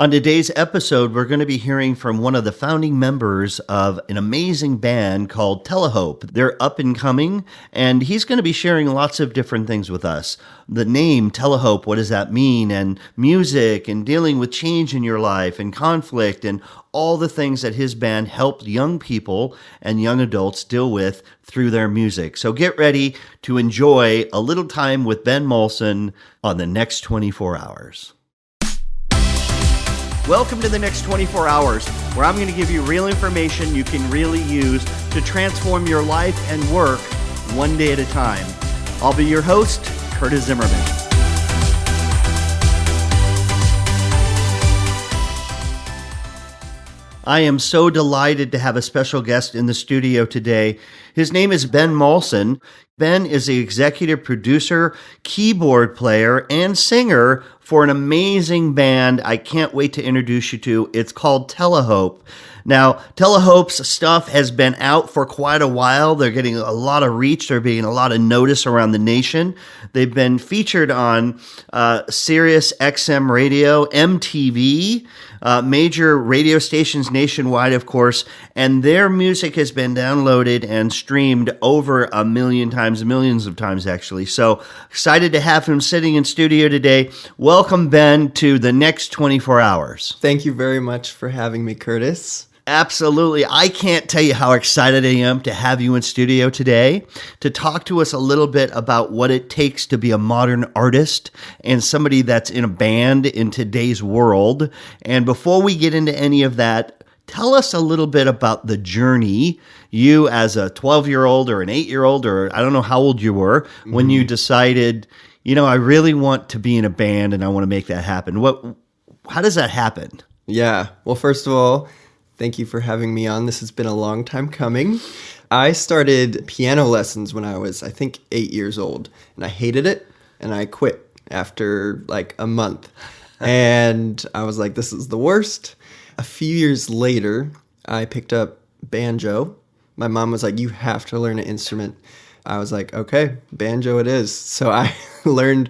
On today's episode, we're going to be hearing from one of the founding members of an amazing band called Telehope. They're up and coming, and he's going to be sharing lots of different things with us. The name Telehope, what does that mean? And music, and dealing with change in your life, and conflict, and all the things that his band helped young people and young adults deal with through their music. So get ready to enjoy a little time with Ben Malson on the next 24 hours. Welcome to the next 24 hours, where I'm going to give you real information you can really use to transform your life and work one day at a time. I'll be your host, Curtis Zimmerman. I am so delighted to have a special guest in the studio today. His name is Ben Malson. Ben is the executive producer, keyboard player, and singer for an amazing band I can't wait to introduce you to. It's called Telehope. Now, Telehope's stuff has been out for quite a while. They're getting a lot of reach. They're being a lot of notice around the nation. They've been featured on Sirius XM Radio, MTV, major radio stations nationwide, of course, and their music has been downloaded and streamed over 1 million times, millions of times, actually. So excited to have him sitting in studio today. Welcome, Ben, to the next 24 hours. Thank you very much for having me, Curtis. Absolutely. I can't tell you how excited I am to have you in studio today to talk to us a little bit about what it takes to be a modern artist and somebody that's in a band in today's world. And before we get into any of that, tell us a little bit about the journey you as a 12-year-old or an 8-year-old, or I don't know how old you were, when you decided, I really want to be in a band and I want to make that happen. How does that happen? Yeah. Well, first of all, thank you for having me on. This has been a long time coming. I started piano lessons when I was, I think, 8 years old, and I hated it, and I quit after like a month. And I was like, this is the worst. A few years later, I picked up banjo. My mom was like, you have to learn an instrument. I was like, okay, banjo it is. So I learned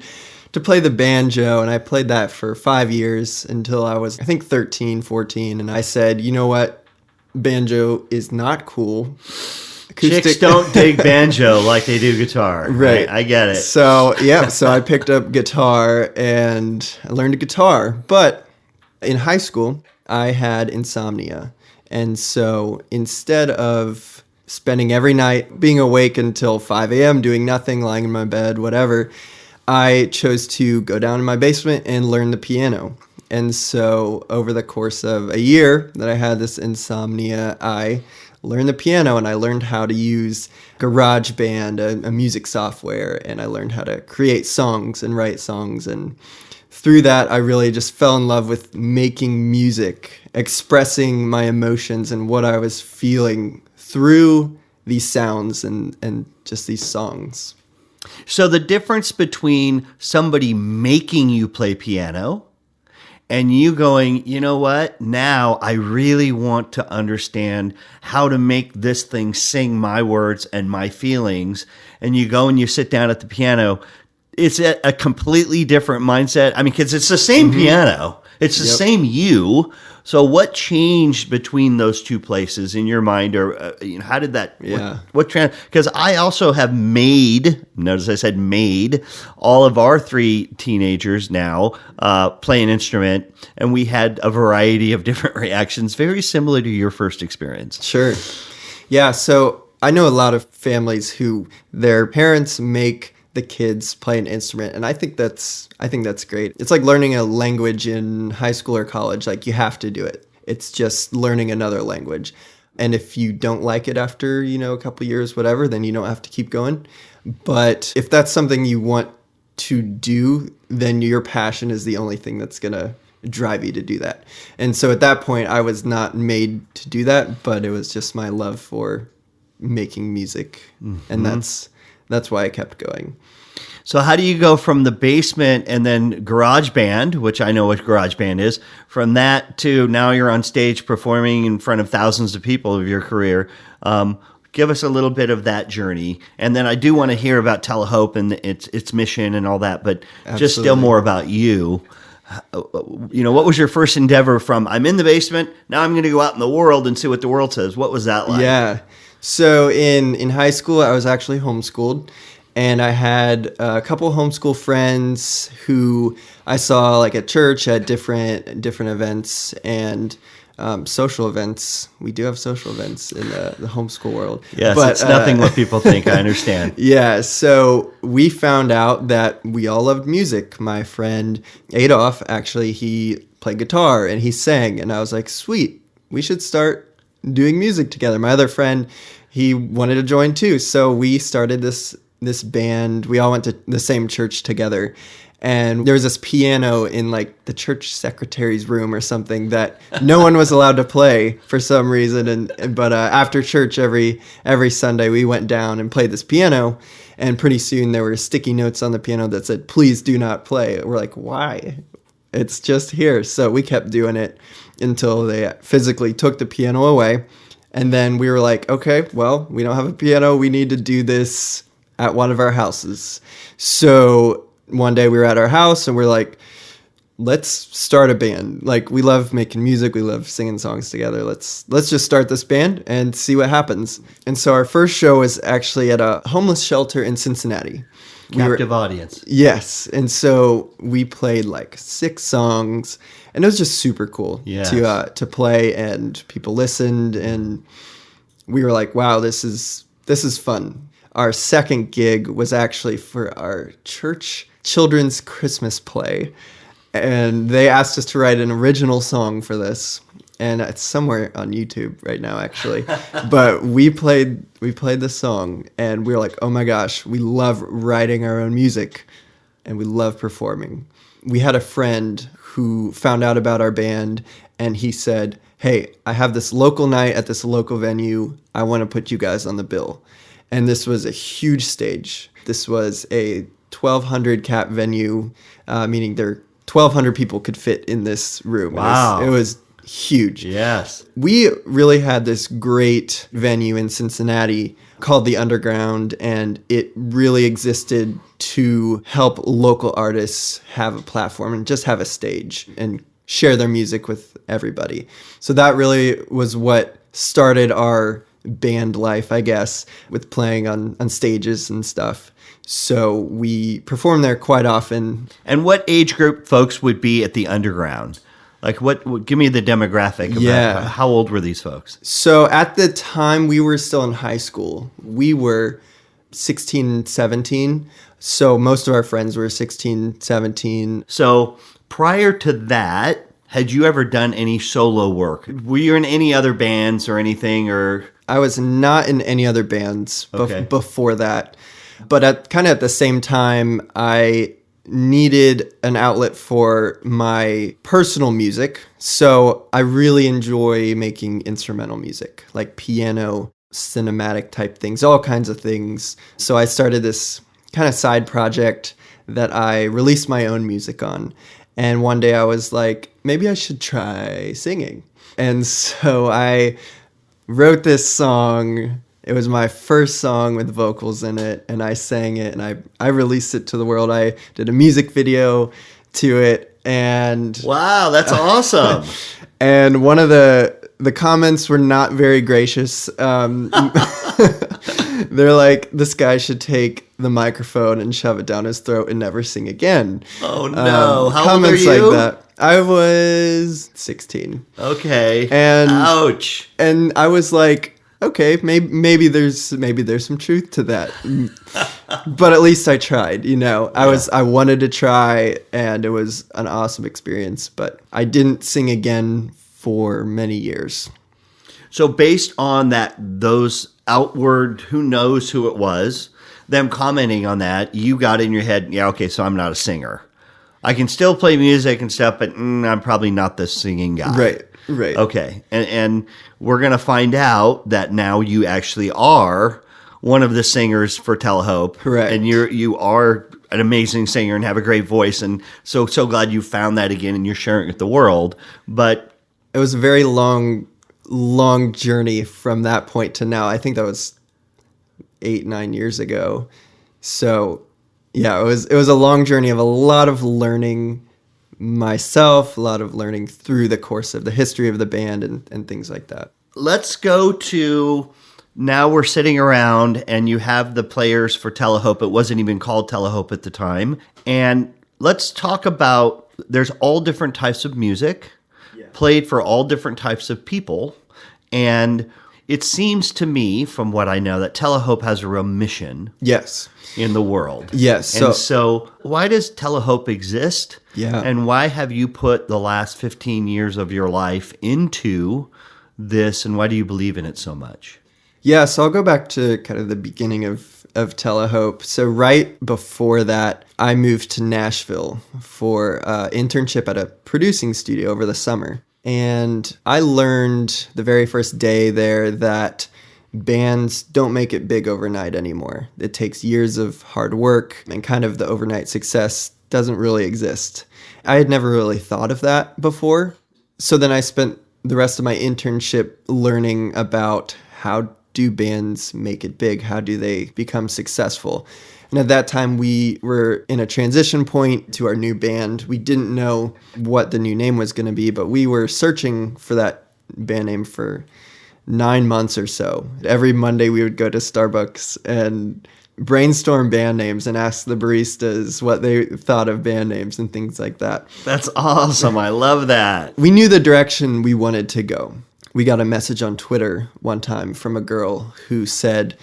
to play the banjo, and I played that for 5 years until I was, I think, 13, 14. And I said, you know what? Banjo is not cool. Chicks don't dig banjo like they do guitar. Right. I get it. So, yeah, so I picked up guitar and I learned guitar. But in high school, I had insomnia. And so instead of spending every night being awake until 5 a.m., doing nothing, lying in my bed, whatever, I chose to go down in my basement and learn the piano. And so over the course of a year that I had this insomnia, I learned the piano, and I learned how to use GarageBand, a music software, and I learned how to create songs and write songs. And through that, I really just fell in love with making music, expressing my emotions and what I was feeling through these sounds and just these songs. So the difference between somebody making you play piano and you going, you know what, now I really want to understand how to make this thing sing my words and my feelings, and you go and you sit down at the piano, it's a completely different mindset. I mean, because it's the same piano. It's the same you. So what changed between those two places in your mind, or how did that? Yeah. Because I also have made. Notice I said made all of our 3 teenagers now play an instrument, and we had a variety of different reactions, very similar to your first experience. Sure. Yeah. So I know a lot of families who their parents make the kids play an instrument, and I think that's great. It's like learning a language in high school or college. Like, you have to do it. It's just learning another language. And if you don't like it after, a couple years, whatever, then you don't have to keep going. But if that's something you want to do, then your passion is the only thing that's going to drive you to do that. And so at that point, I was not made to do that, but it was just my love for making music. And that's why I kept going. So how do you go from the basement and then GarageBand, which I know what GarageBand is, from that to now you're on stage performing in front of thousands of people of your career? Give us a little bit of that journey. And then I do want to hear about Telehope and its mission and all that, but Absolutely. Just still more about you. What was your first endeavor from I'm in the basement, now I'm going to go out in the world and see what the world says? What was that like? Yeah. So in high school, I was actually homeschooled, and I had a couple homeschool friends who I saw like at church at different events and social events. We do have social events in the homeschool world. Yes, but it's nothing what people think. I understand. Yeah, so we found out that we all loved music. My friend Adolf, actually, he played guitar and he sang, and I was like, sweet, we should start doing music together. My other friend, he wanted to join too, so we started this band. We all went to the same church together. And there was this piano in like the church secretary's room or something that no one was allowed to play for some reason. But after church every Sunday, we went down and played this piano. And pretty soon there were sticky notes on the piano that said, "Please do not play." We're like, why? It's just here. So we kept doing it until they physically took the piano away. And then we were like, okay, well, we don't have a piano. We need to do this at one of our houses. So one day we were at our house and we're like, let's start a band. Like, we love making music. We love singing songs together. Let's just start this band and see what happens. And so our first show was actually at a homeless shelter in Cincinnati. Captive audience. Yes. And so we played like 6 songs, and it was just super cool to play, and people listened, and we were like, wow, this is fun. Our second gig was actually for our church children's Christmas play, and they asked us to write an original song for this, and it's somewhere on YouTube right now, actually. But we played the song, and we were like, oh my gosh, we love writing our own music, and we love performing. We had a friend who found out about our band, and he said, hey, I have this local night at this local venue. I want to put you guys on the bill. And this was a huge stage. This was a 1,200 cap venue, meaning 1,200 people could fit in this room. Wow. It was huge. Yes. We really had this great venue in Cincinnati called The Underground, and it really existed to help local artists have a platform and just have a stage and share their music with everybody. So that really was what started our band life, I guess, with playing on stages and stuff. So we performed there quite often. And what age group folks would be at the Underground? Like, give me the demographic about how old were these folks? So at the time, we were still in high school. We were 16, 17. So most of our friends were 16, 17. So prior to that, had you ever done any solo work? Were you in any other bands or anything? Or I was not in any other bands before that. But at the same time, I needed an outlet for my personal music. So I really enjoy making instrumental music, like piano, cinematic type things, all kinds of things. So I started this kind of side project that I released my own music on. And one day I was like, maybe I should try singing. And so I wrote this song. It was my first song with vocals in it, and I sang it, and I released it to the world. I did a music video to it, and wow, that's awesome. And one of the comments were not very gracious. They're like, this guy should take the microphone and shove it down his throat and never sing again. Oh no! How old are you? Comments like that. I was 16. Okay. And ouch. And I was like, okay, maybe there's some truth to that. But at least I tried, I wanted to try, and it was an awesome experience, but I didn't sing again for many years. So based on those outward, who knows who it was, them commenting on that, you got in your head, yeah, okay, so I'm not a singer. I can still play music and stuff, but I'm probably not the singing guy. Right. Okay. And we're going to find out that now you actually are one of the singers for Telehope. Correct. And you are an amazing singer and have a great voice. And so glad you found that again and you're sharing it with the world. But it was a very long journey from that point to now. I think that was 8-9 years ago. So yeah, it was a long journey of a lot of learning, myself, a lot of learning through the course of the history of the band and things like that. Let's go to now we're sitting around and you have the players for Telehope. It wasn't even called Telehope at the time. And let's talk about there's all different types of music played for all different types of people. And it seems to me, from what I know, that Telehope has a real mission Yes. in the world. Yes. And so why does Telehope exist? Yeah. And why have you put the last 15 years of your life into this, and why do you believe in it so much? Yeah, so I'll go back to kind of the beginning of Telehope. So right before that, I moved to Nashville for internship at a producing studio over the summer. And I learned the very first day there that bands don't make it big overnight anymore. It takes years of hard work, and kind of the overnight success doesn't really exist. I had never really thought of that before. So then I spent the rest of my internship learning about how do bands make it big? How do they become successful? And at that time, we were in a transition point to our new band. We didn't know what the new name was going to be, but we were searching for that band name for 9 months or so. Every Monday, we would go to Starbucks and brainstorm band names and ask the baristas what they thought of band names and things like that. That's awesome. I love that. We knew the direction we wanted to go. We got a message on Twitter one time from a girl who said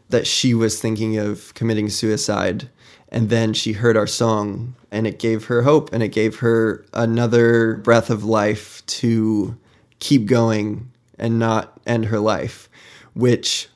that she was thinking of committing suicide, and then she heard our song and it gave her hope and it gave her another breath of life to keep going and not end her life, which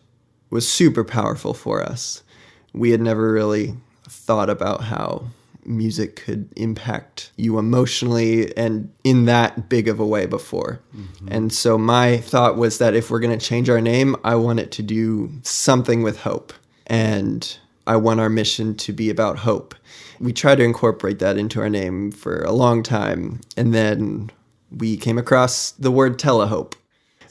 was super powerful for us. We had never really thought about how music could impact you emotionally and in that big of a way before. Mm-hmm. And so my thought was that if we're going to change our name, I want it to do something with hope. And I want our mission to be about hope. We tried to incorporate that into our name for a long time. And then we came across the word Telehope.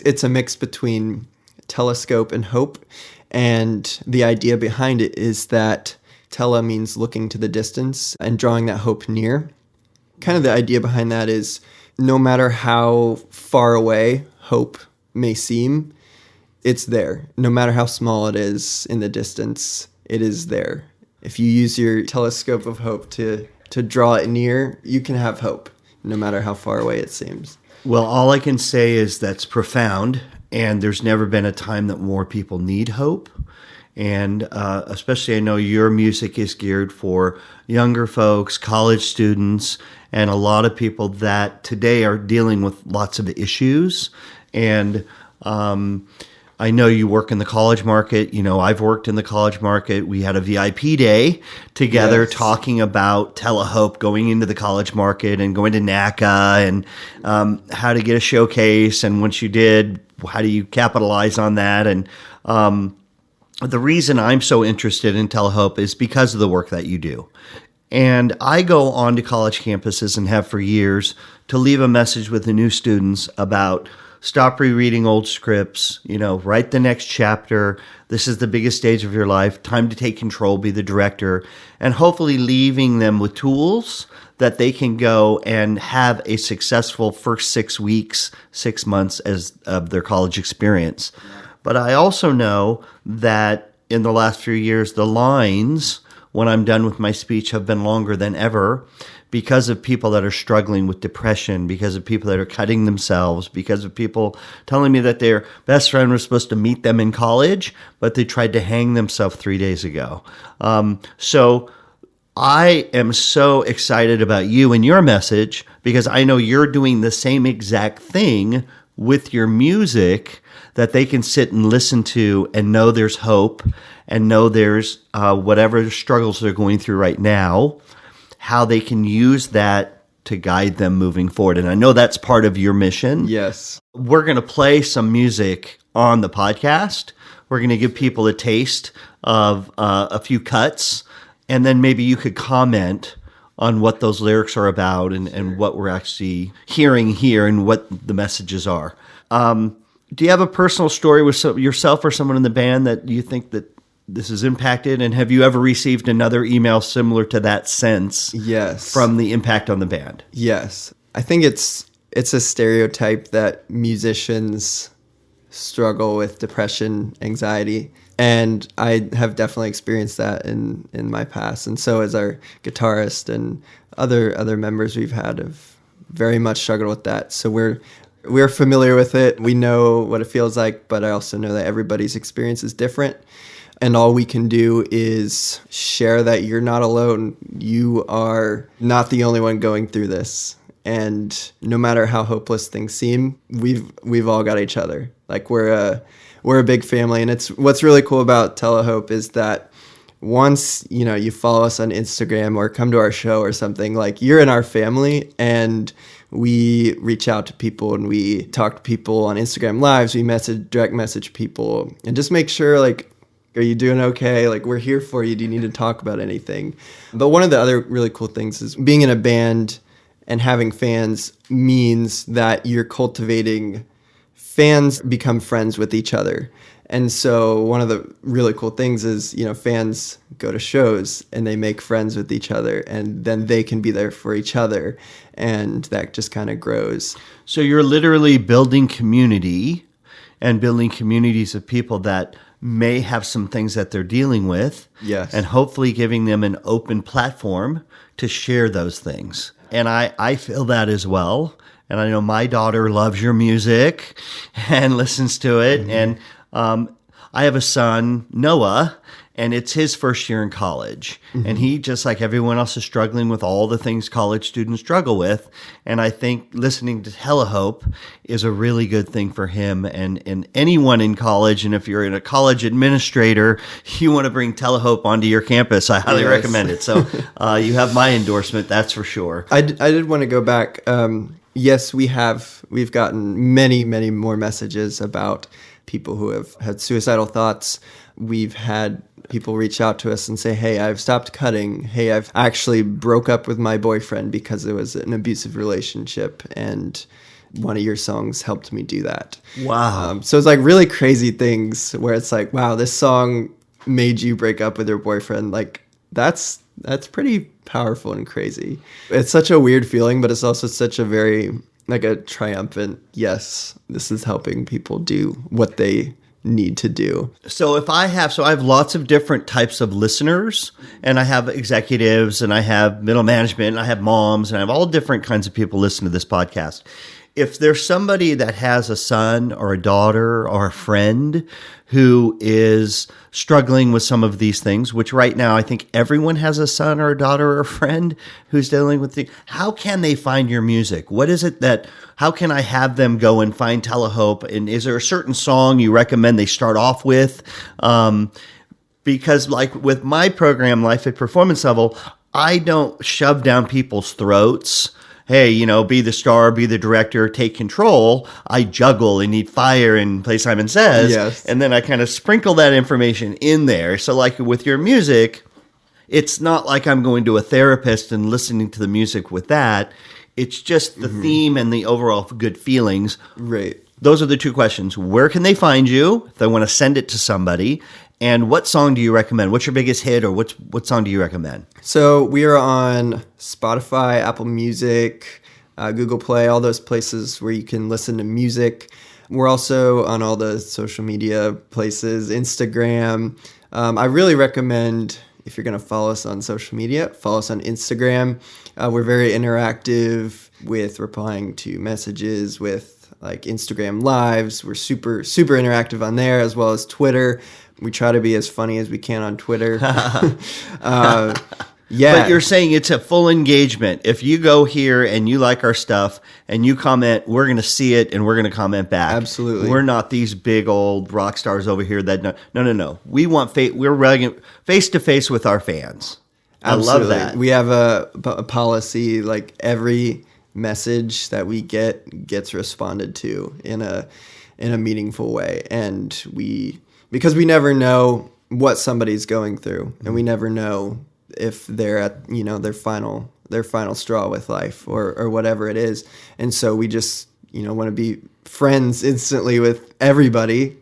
It's a mix between telescope and hope. And the idea behind it is that tele means looking to the distance and drawing that hope near. Kind of the idea behind that is no matter how far away hope may seem, it's there. No matter how small it is in the distance, it is there. If you use your telescope of hope to draw it near, you can have hope, no matter how far away it seems. Well, all I can say is that's profound, and there's never been a time that more people need hope. And especially I know your music is geared for younger folks, college students, and a lot of people that today are dealing with lots of issues. And I know you work in the college market. You know, I've worked in the college market. We had a VIP day together talking about Telehope, going into the college market and going to NACA and how to get a showcase. And once you did, how do you capitalize on that? And the reason I'm so interested in Telehope is because of the work that you do. And I go on to college campuses and have for years to leave a message with the new students about stop rereading old scripts, write the next chapter. This is the biggest stage of your life. Time to take control, be the director, and hopefully leaving them with tools that they can go and have a successful first 6 weeks, 6 months of their college experience. But I also know that in the last few years, the lines, when I'm done with my speech, have been longer than ever because of people that are struggling with depression, because of people that are cutting themselves, because of people telling me that their best friend was supposed to meet them in college, but they tried to hang themselves 3 days ago. So I am so excited about you and your message because I know you're doing the same exact thing with your music that they can sit and listen to and know there's hope and know there's whatever struggles they're going through right now, how they can use that to guide them moving forward. And I know that's part of your mission. Yes. We're going to play some music on the podcast. We're going to give people a taste of a few cuts, and then maybe you could comment on what those lyrics are about and what we're actually hearing here and what the messages are. Do you have a personal story with yourself or someone in the band that you think that this has impacted? And have you ever received another email similar to that sense? Yes. From the impact on the band? Yes. I think it's a stereotype that musicians struggle with depression, anxiety, and I have definitely experienced that in my past, and so has our guitarist and other members we've had have very much struggled with that. So we're familiar with it. We know what it feels like, but I also know that everybody's experience is different. And all we can do is share that you're not alone. You are not the only one going through this. And no matter how hopeless things seem, we've all got each other. Like we're a big family. And it's what's really cool about Telehope is that once, you follow us on Instagram or come to our show or something, like you're in our family, and we reach out to people and we talk to people on Instagram Lives. We direct message people and just make sure, like, are you doing okay? Like, we're here for you. Do you need to talk about anything? But one of the other really cool things is being in a band and having fans means that you're cultivating fans become friends with each other. And so one of the really cool things is, fans go to shows and they make friends with each other, and then they can be there for each other. And that just kind of grows. So you're literally building community and building communities of people that may have some things that they're dealing with. Yes. And hopefully giving them an open platform to share those things. And I feel that as well. And I know my daughter loves your music and listens to it. Mm-hmm. And I have a son, Noah, and it's his first year in college. Mm-hmm. And he, just like everyone else, is struggling with all the things college students struggle with. And I think listening to Telehope is a really good thing for him and anyone in college. And if you're in a college administrator, you want to bring Telehope onto your campus, I highly recommend it. So you have my endorsement, that's for sure. I did want to go back. Yes, we've gotten many, many more messages about people who have had suicidal thoughts. We've had people reach out to us and say, hey, I've stopped cutting. Hey, I've actually broke up with my boyfriend because it was an abusive relationship, and one of your songs helped me do that. Wow. So it's like really crazy things where it's like, wow, this song made you break up with your boyfriend. Like that's pretty powerful and crazy. It's such a weird feeling, but it's also such a very, like, a triumphant, yes, this is helping people do what they need to do. So I have lots of different types of listeners, and I have executives, and I have middle management, and I have moms, and I have all different kinds of people listen to this podcast. If there's somebody that has a son or a daughter or a friend who is struggling with some of these things, which right now I think everyone has a son or a daughter or a friend who's dealing with how can they find your music? What is it how can I have them go and find Telehope? And is there a certain song you recommend they start off with? Because like with my program, Life at Performance Level, I don't shove down people's throats, hey, be the star, be the director, take control. I juggle and need fire and play Simon Says. Yes. And then I kind of sprinkle that information in there. So like with your music, it's not like I'm going to a therapist and listening to the music with that. It's just the theme and the overall good feelings. Right. Those are the two questions. Where can they find you if they want to send it to somebody? And what song do you recommend? What's your biggest hit, or what song do you recommend? So we are on Spotify, Apple Music, Google Play, all those places where you can listen to music. We're also on all the social media places, Instagram. I really recommend, if you're going to follow us on social media, follow us on Instagram. We're very interactive with replying to messages, with like Instagram Lives. We're super, super interactive on there, as well as Twitter. We try to be as funny as we can on Twitter. Yeah. But you're saying it's a full engagement. If you go here and you like our stuff and you comment, we're going to see it and we're going to comment back. Absolutely. We're not these big old rock stars over here that no. We want we're face to face with our fans. Absolutely. I love that. We have a policy, like every message that we gets responded to in a meaningful way, and because we never know what somebody's going through, and we never know if they're at their final straw with life or whatever it is, and so we just want to be friends instantly with everybody,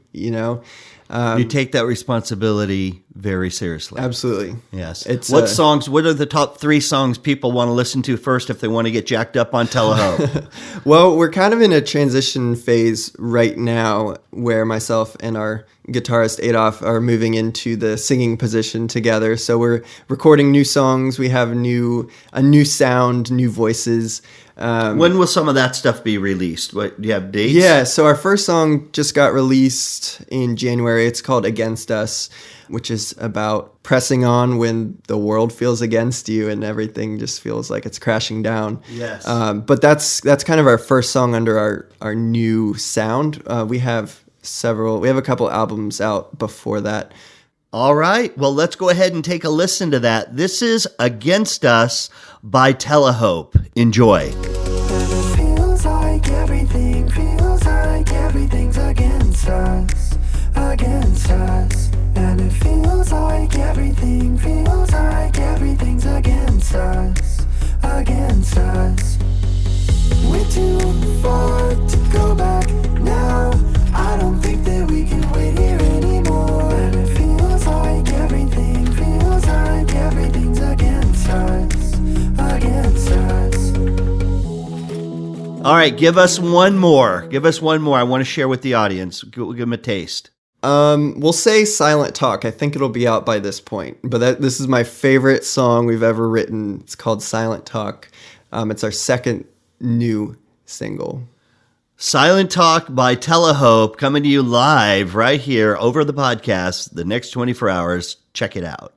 You take that responsibility very seriously. Absolutely. Yes. It's what are the top 3 songs people want to listen to first if they want to get jacked up on Telehope? Well, we're kind of in a transition phase right now where myself and our guitarist Adolf are moving into the singing position together. So we're recording new songs. We have a new sound, new voices. When will some of that stuff be released? What, do you have dates? Yeah, so our first song just got released in January. It's called Against Us, which is about pressing on when the world feels against you and everything just feels like it's crashing down. Yes. But that's kind of our first song under our new sound. We have a couple albums out before that. All right. Well, let's go ahead and take a listen to that. This is Against Us by Telehope. Enjoy. Feels like everything's against us, against us. And it feels like everything's against us, against us. We're too far to go back now. I don't think that we can wait here anymore. And it feels like everything's against us, against us. All right. Give us one more. I want to share with the audience. Give them a taste. We'll say Silent Talk. I think it'll be out by this point. But this is my favorite song we've ever written. It's called Silent Talk. It's our second new single. Silent Talk by Telehope coming to you live right here over the podcast the next 24 hours. Check it out.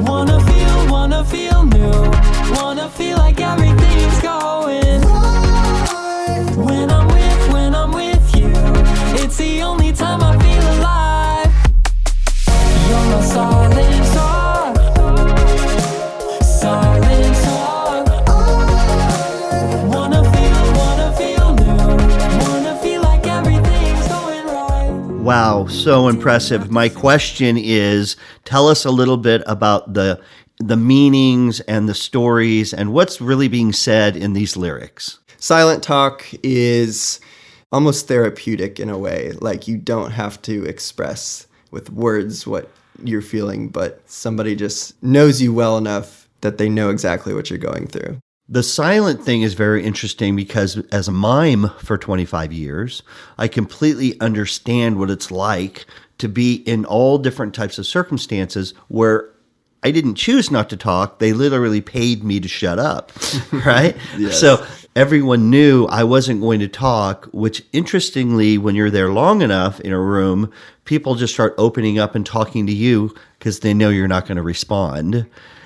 Wanna feel new. Wanna feel like everything's going right. When I'm with you, it's the only time I feel alive. You're my silent talk. Silent talk. Wanna feel new. Wanna feel like everything's going right. Wow, so impressive. My question is, tell us a little bit about the meanings and the stories and what's really being said in these lyrics. Silent Talk is almost therapeutic in a way. Like you don't have to express with words what you're feeling, but somebody just knows you well enough that they know exactly what you're going through. The silent thing is very interesting because as a mime for 25 years, I completely understand what it's like to be in all different types of circumstances where I didn't choose not to talk. They literally paid me to shut up, right? Yes. So everyone knew I wasn't going to talk, which interestingly, when you're there long enough in a room, people just start opening up and talking to you because they know you're not going to respond.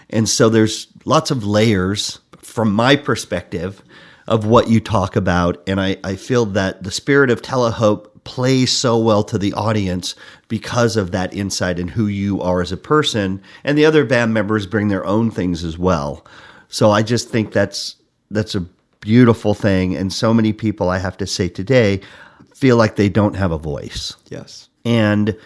And so there's lots of layers from my perspective of what you talk about. And I feel that the spirit of Telehope plays so well to the audience because of that insight in who you are as a person. And the other band members bring their own things as well. So I just think that's a beautiful thing. And so many people, I have to say today, feel like they don't have a voice. Yes. And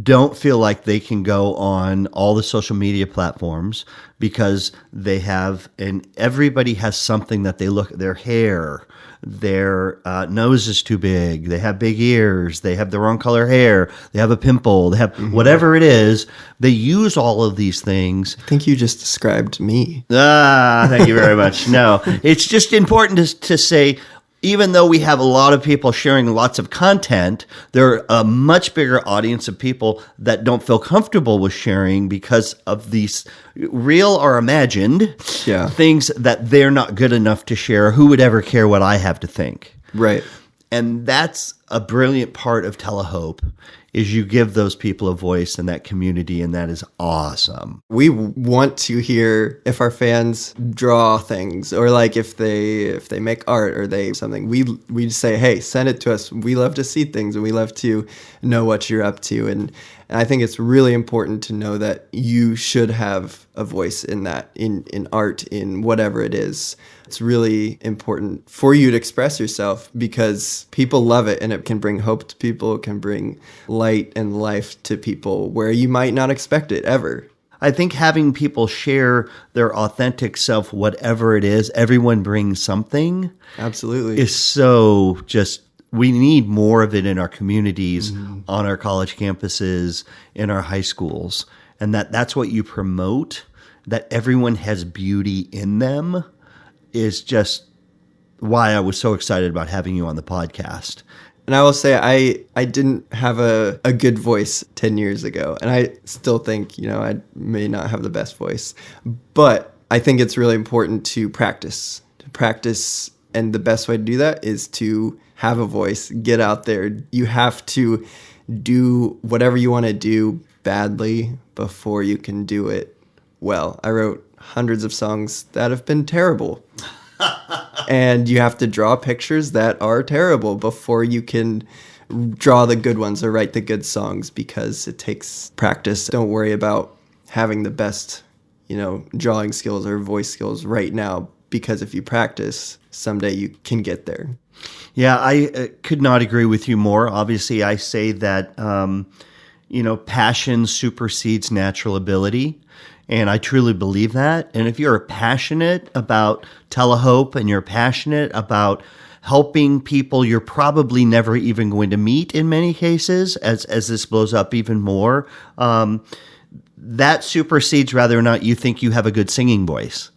don't feel like they can go on all the social media platforms because they have, and everybody has something that they look at, their hair, their nose is too big, they have big ears, they have the wrong color hair, they have a pimple, they have whatever it is. They use all of these things. I think you just described me. Thank you very much. No, it's just important to say, even though we have a lot of people sharing lots of content, there are a much bigger audience of people that don't feel comfortable with sharing because of these real or imagined things that they're not good enough to share. Who would ever care what I have to think? Right. And that's a brilliant part of Telehope, is you give those people a voice in that community, and that is awesome. We want to hear if our fans draw things, or like if they make art or they something. We say, hey, send it to us. We love to see things, and we love to know what you're up to. And I think it's really important to know that you should have a voice in that, in art, in whatever it is. It's really important for you to express yourself because people love it, and it can bring hope to people. It can bring light and life to people where you might not expect it ever. I think having people share their authentic self, whatever it is, everyone brings something. Absolutely. Is so just we need more of it in our communities, on our college campuses, in our high schools. And that's what you promote, that everyone has beauty in them, is just why I was so excited about having you on the podcast. And I will say, I didn't have a good voice 10 years ago. And I still think, I may not have the best voice. But I think it's really important to practice. And the best way to do that is to have a voice, get out there. You have to do whatever you want to do badly before you can do it well. I wrote hundreds of songs that have been terrible. And you have to draw pictures that are terrible before you can draw the good ones or write the good songs, because it takes practice. Don't worry about having the best, drawing skills or voice skills right now, because if you practice, someday you can get there. Yeah, I could not agree with you more. Obviously, I say that, passion supersedes natural ability. And I truly believe that. And if you're passionate about Telehope and you're passionate about helping people you're probably never even going to meet in many cases, as this blows up even more, that supersedes whether or not you think you have a good singing voice.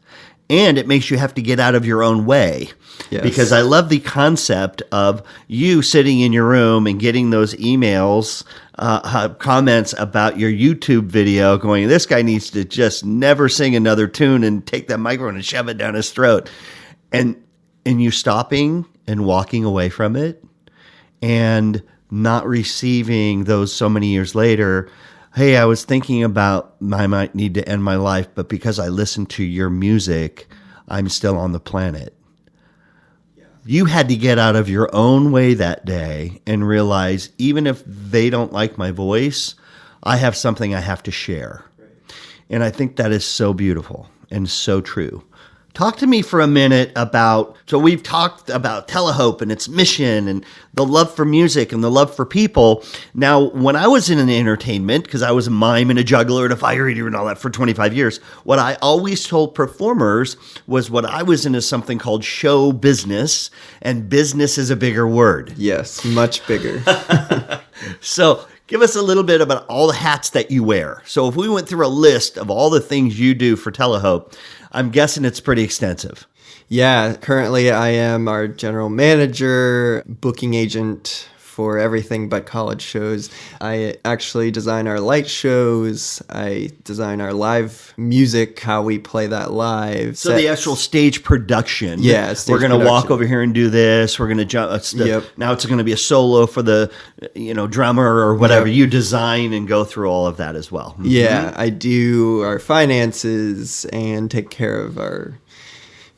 And it makes you have to get out of your own way. Yes. Because I love the concept of you sitting in your room and getting those emails, comments about your YouTube video going, this guy needs to just never sing another tune and take that microphone and shove it down his throat. And you stopping and walking away from it and not receiving those so many years later. Hey, I was thinking about I might need to end my life, but because I listened to your music, I'm still on the planet. Yeah. You had to get out of your own way that day and realize, even if they don't like my voice, I have something I have to share. Right. And I think that is so beautiful and so true. Talk to me for a minute about, so we've talked about Telehope and its mission and the love for music and the love for people. Now, when I was in an entertainment, because I was a mime and a juggler and a fire eater and all that for 25 years, what I always told performers was what I was in is something called show business, and business is a bigger word. Yes, much bigger. So give us a little bit about all the hats that you wear. So if we went through a list of all the things you do for Telehope, I'm guessing it's pretty extensive. Yeah, currently I am our general manager, booking agent for everything but college shows. I actually design our light shows. I design our live music, how we play that live. So the actual stage production. Yeah, we're going to walk over here and do this. We're going to jump. Now it's going to be a solo for the drummer or whatever. Yep. You design and go through all of that as well. Mm-hmm. Yeah, I do our finances and take care of our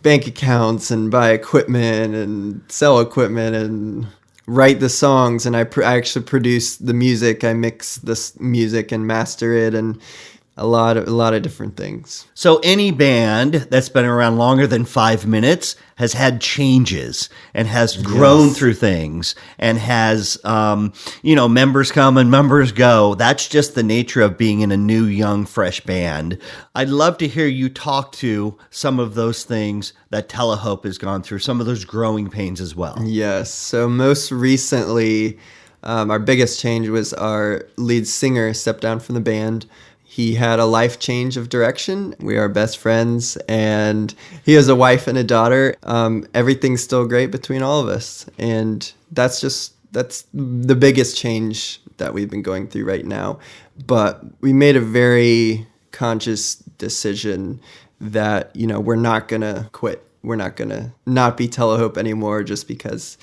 bank accounts and buy equipment and sell equipment and write the songs, and I actually produce the music. I mix this music and master it, and a lot of different things. So any band that's been around longer than 5 minutes has had changes and has grown through things and has, members come and members go. That's just the nature of being in a new, young, fresh band. I'd love to hear you talk to some of those things that Telehope has gone through, some of those growing pains as well. Yes. So most recently, our biggest change was our lead singer stepped down from the band. He had a life change of direction. We are best friends, and he has a wife and a daughter. Everything's still great between all of us, and that's the biggest change that we've been going through right now. But we made a very conscious decision that, we're not gonna quit. We're not gonna not be Telehope anymore just because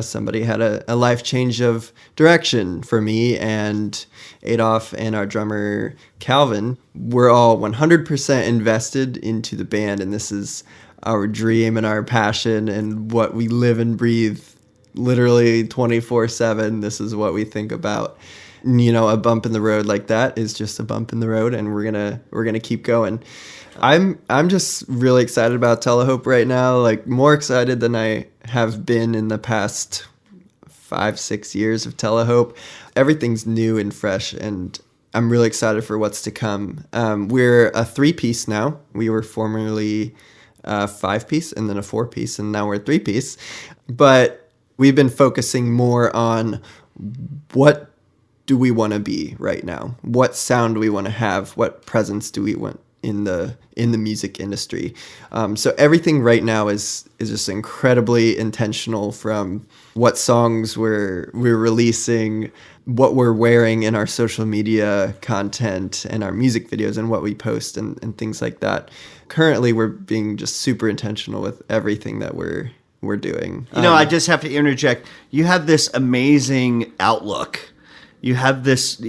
somebody had a life change of direction. For me and Adolph and our drummer Calvin, we're all 100% invested into the band, and this is our dream and our passion and what we live and breathe literally 24/7. This is what we think about. A bump in the road like that is just a bump in the road, and we're gonna keep going. I'm just really excited about Telehope right now, like more excited than I have been in the past 5-6 years of Telehope. Everything's new and fresh, and I'm really excited for what's to come. We're a 3-piece now. We were formerly a 5-piece and then a 4-piece, and now we're a 3-piece. But We've been focusing more on what do we want to be right now? What sound do we want to have? What presence do we want in the music industry? So everything right now is just incredibly intentional, from what songs we're releasing, what we're wearing in our social media content and our music videos, and what we post and things like that. Currently, we're being just super intentional with everything that we're doing. I just have to interject. You have this amazing outlook. You have this,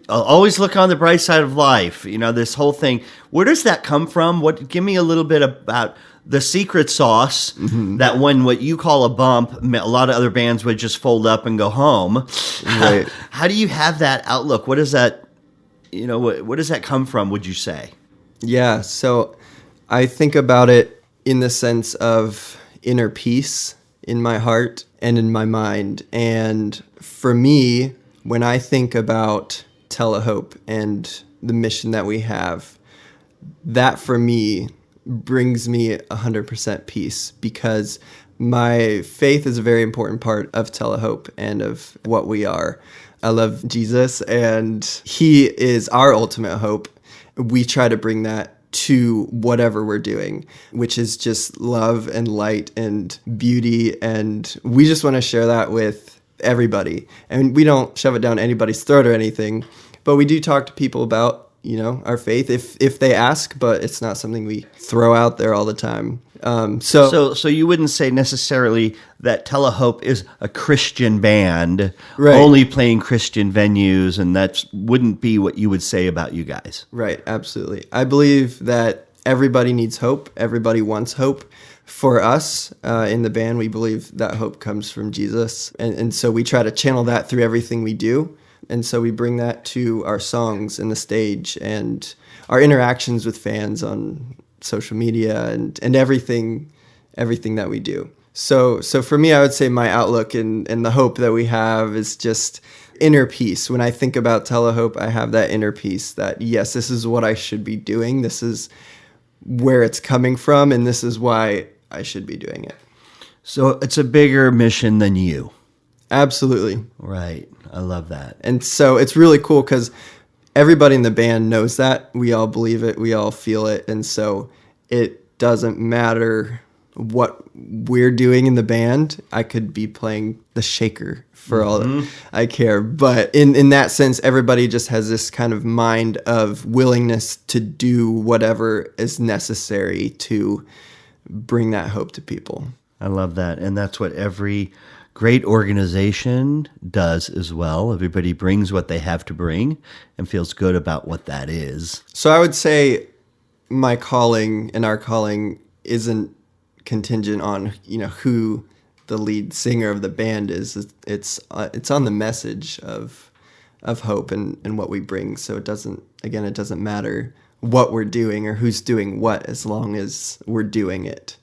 always look on the bright side of life. This whole thing. Where does that come from? Give me a little bit about the secret sauce that when what you call a bump, a lot of other bands would just fold up and go home. Right. How do you have that outlook? What does that, what does that come from, would you say? Yeah. So I think about it in the sense of inner peace in my heart and in my mind. And for me, when I think about Telehope and the mission that we have, that for me brings me 100% peace, because my faith is a very important part of Telehope and of what we are. I love Jesus, and he is our ultimate hope. We try to bring that to whatever we're doing, which is just love and light and beauty. And we just want to share that with everybody. And we don't shove it down anybody's throat or anything, but we do talk to people about, our faith if they ask, but it's not something we throw out there all the time. So you wouldn't say necessarily that Telehope is a Christian band, right, only playing Christian venues, and that wouldn't be what you would say about you guys. Right, absolutely. I believe that everybody needs hope. Everybody wants hope. For us in the band, we believe that hope comes from Jesus, and so we try to channel that through everything we do. And so we bring that to our songs and the stage and our interactions with fans on social media and everything that we do. So for me, I would say my outlook and the hope that we have is just inner peace. When I think about Telehope, I have that inner peace that, yes, this is what I should be doing. This is where it's coming from, and this is why I should be doing it. So it's a bigger mission than you. Absolutely. Right. I love that. And so it's really cool because everybody in the band knows that. We all believe it. We all feel it. And so it doesn't matter what we're doing in the band. I could be playing the shaker for all I care. But in that sense, everybody just has this kind of mind of willingness to do whatever is necessary to bring that hope to people. I love that. And that's what every great organization does as well. Everybody brings what they have to bring and feels good about what that is. So I would say my calling and our calling isn't contingent on, who the lead singer of the band is. It's on the message of hope and what we bring. So it doesn't matter what we're doing or who's doing what, as long as we're doing it.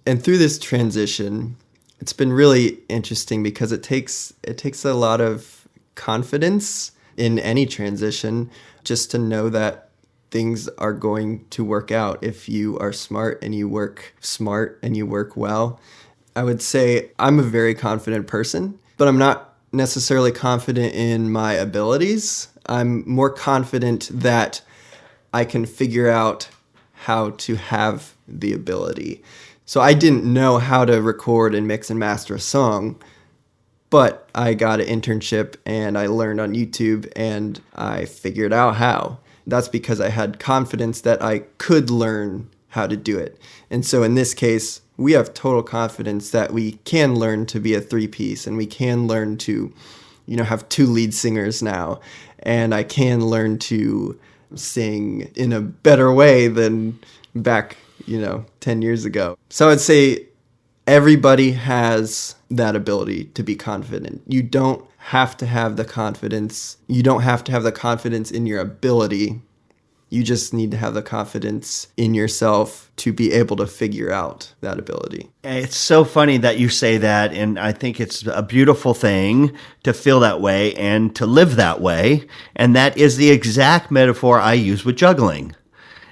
And through this transition, it's been really interesting because it takes a lot of confidence in any transition just to know that things are going to work out if you are smart and you work smart and you work well. I would say I'm a very confident person, but I'm not necessarily confident in my abilities. I'm more confident that I can figure out how to have the ability. So I didn't know how to record and mix and master a song, but I got an internship and I learned on YouTube and I figured out how. That's because I had confidence that I could learn how to do it. And so in this case, we have total confidence that we can learn to be a three-piece and we can learn to, have two lead singers now. And I can learn to sing in a better way than back 10 years ago. So I'd say everybody has that ability to be confident. You don't have to have the confidence. You don't have to have the confidence in your ability. You just need to have the confidence in yourself to be able to figure out that ability. It's so funny that you say that, and I think it's a beautiful thing to feel that way and to live that way. And that is the exact metaphor I use with juggling.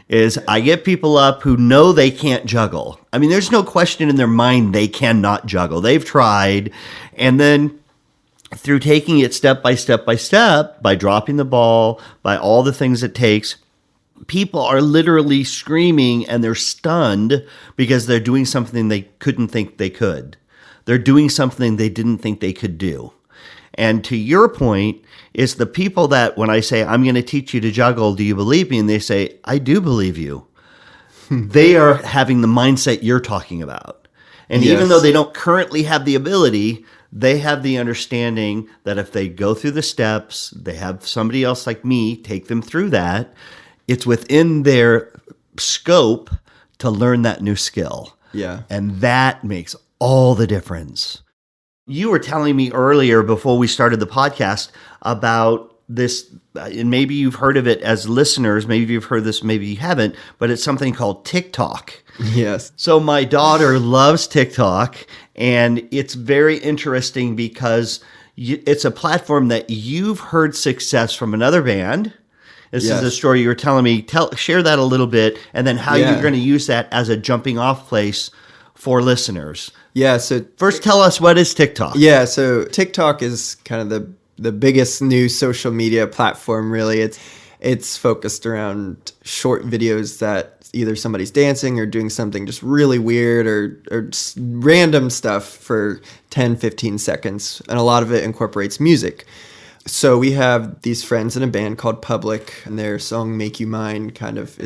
is I get people up who know they can't juggle. I mean, there's no question in their mind they cannot juggle. They've tried. And then through taking it step by step by step, by dropping the ball, by all the things it takes, people are literally screaming and they're stunned because they're doing something they couldn't think they could. They're doing something they didn't think they could do. And to your point, it's the people that when I say, I'm going to teach you to juggle, do you believe me? And they say, I do believe you. They are having the mindset you're talking about. And even though they don't currently have the ability, they have the understanding that if they go through the steps, they have somebody else like me take them through that, it's within their scope to learn that new skill. Yeah. And that makes all the difference. You were telling me earlier before we started the podcast about this, and maybe you've heard of it as listeners, maybe you've heard this, maybe you haven't, but it's something called TikTok. Yes. So my daughter loves TikTok, and it's very interesting because it's a platform that you've heard success from another band. This is a story you were telling me. Share that a little bit, and then how you're going to use that as a jumping off place for listeners. Yeah. So first, tell us, what is TikTok? Yeah. So TikTok is kind of the biggest new social media platform. Really, it's focused around short videos that either somebody's dancing or doing something just really weird or just random stuff for 10, 15 seconds, and a lot of it incorporates music. So we have these friends in a band called Public, and their song "Make You Mine" kind of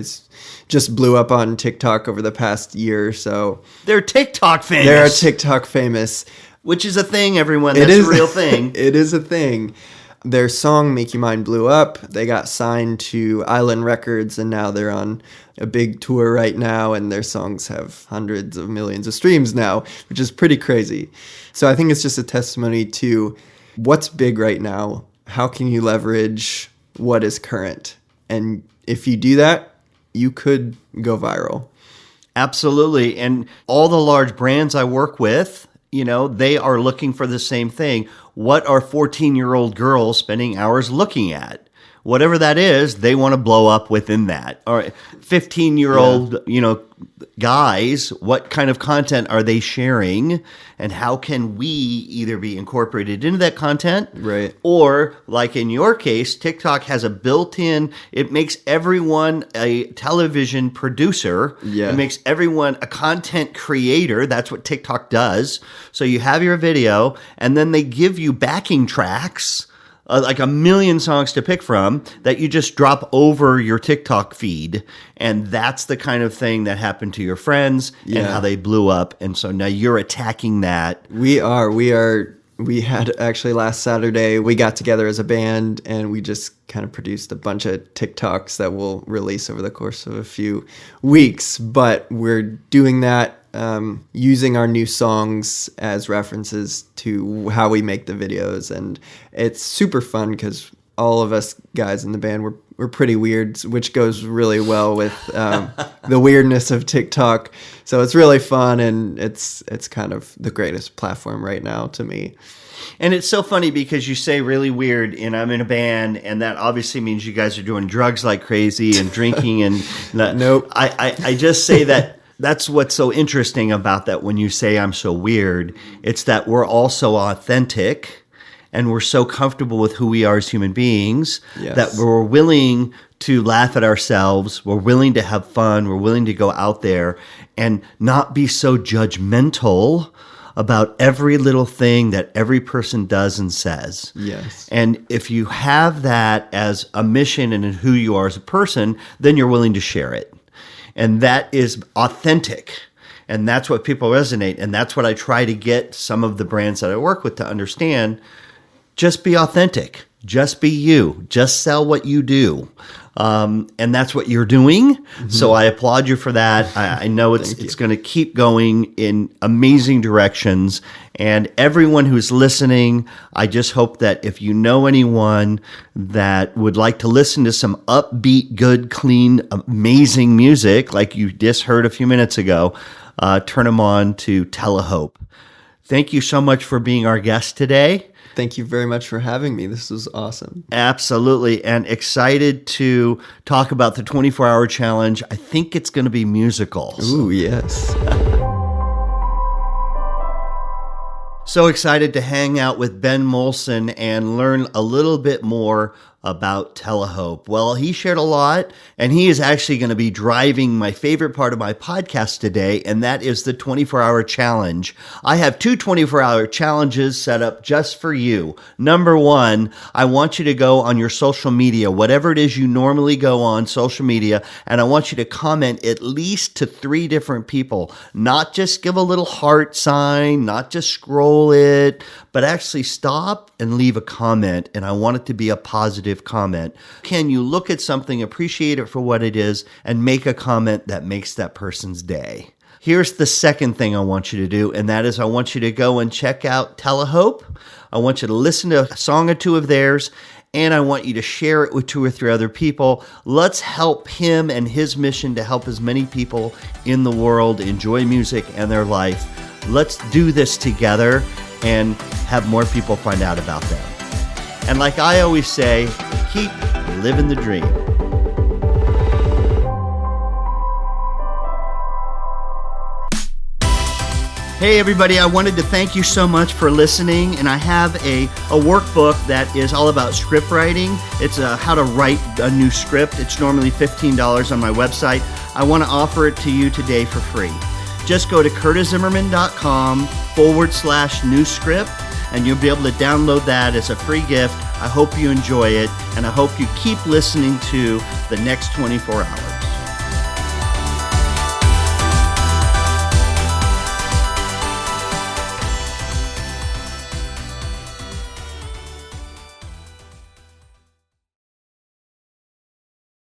just blew up on TikTok over the past year or so. They're TikTok famous. They're TikTok famous. Which is a thing, everyone. That's a real thing. It is a thing. Their song "Make You Mine" blew up. They got signed to Island Records, and now they're on a big tour right now, and their songs have hundreds of millions of streams now, which is pretty crazy. So I think it's just a testimony to what's big right now. How can you leverage what is current? And if you do that, you could go viral. Absolutely. And all the large brands I work with, they are looking for the same thing. What are 14-year-old girls spending hours looking at? Whatever that is, they want to blow up within that. Or 15-year-old, guys, what kind of content are they sharing? And how can we either be incorporated into that content? Right. Or, like in your case, TikTok has a built-in, it makes everyone a television producer. Yeah. It makes everyone a content creator. That's what TikTok does. So you have your video, and then they give you backing tracks, like a million songs to pick from, that you just drop over your TikTok feed. And that's the kind of thing that happened to your friends and how they blew up. And so now you're attacking that. We had actually last Saturday, we got together as a band and we just kind of produced a bunch of TikToks that we'll release over the course of a few weeks. But we're doing that using our new songs as references to how we make the videos. And it's super fun because all of us guys in the band, we're pretty weird, which goes really well with the weirdness of TikTok. So it's really fun, and it's kind of the greatest platform right now to me. And it's so funny because you say really weird, and I'm in a band, and that obviously means you guys are doing drugs like crazy and drinking. And Nope. I just say that. That's what's so interesting about that when you say I'm so weird. It's that we're all so authentic and we're so comfortable with who we are as human beings that we're willing to laugh at ourselves. We're willing to have fun. We're willing to go out there and not be so judgmental about every little thing that every person does and says. Yes. And if you have that as a mission and who you are as a person, then you're willing to share it. And that is authentic. And that's what people resonate. And that's what I try to get some of the brands that I work with to understand. Just be authentic. Just be you. Just sell what you do. And that's what you're doing. Mm-hmm. So I applaud you for that. I know it's going to keep going in amazing directions. And everyone who's listening, I just hope that if you know anyone that would like to listen to some upbeat, good, clean, amazing music like you just heard a few minutes ago, turn them on to Telehope. Thank you so much for being our guest today. Thank you very much for having me. This was awesome. Absolutely. And excited to talk about the 24-hour challenge. I think it's going to be musicals. Ooh, yes. So excited to hang out with Ben Malson and learn a little bit more about Telehope. Well, he shared a lot, and he is actually going to be driving my favorite part of my podcast today, and that is the 24-hour challenge. I have 2 24-hour challenges set up just for you. Number 1, I want you to go on your social media, whatever it is you normally go on social media, and I want you to comment at least to 3 different people. Not just give a little heart sign, not just scroll it, but actually stop and leave a comment, and I want it to be a positive comment. Can you look at something, appreciate it for what it is, and make a comment that makes that person's day? Here's the second thing I want you to do, and that is I want you to go and check out Telehope. I want you to listen to a song or 2 of theirs, and I want you to share it with 2 or 3 other people. Let's help him and his mission to help as many people in the world enjoy music and their life. Let's do this together and have more people find out about them. And like I always say, keep living the dream. Hey everybody, I wanted to thank you so much for listening, and I have a workbook that is all about script writing. It's how to write a new script. It's normally $15 on my website. I want to offer it to you today for free. Just go to curtiszimmerman.com/new script, and you'll be able to download that as a free gift. I hope you enjoy it, and I hope you keep listening to the next 24 hours.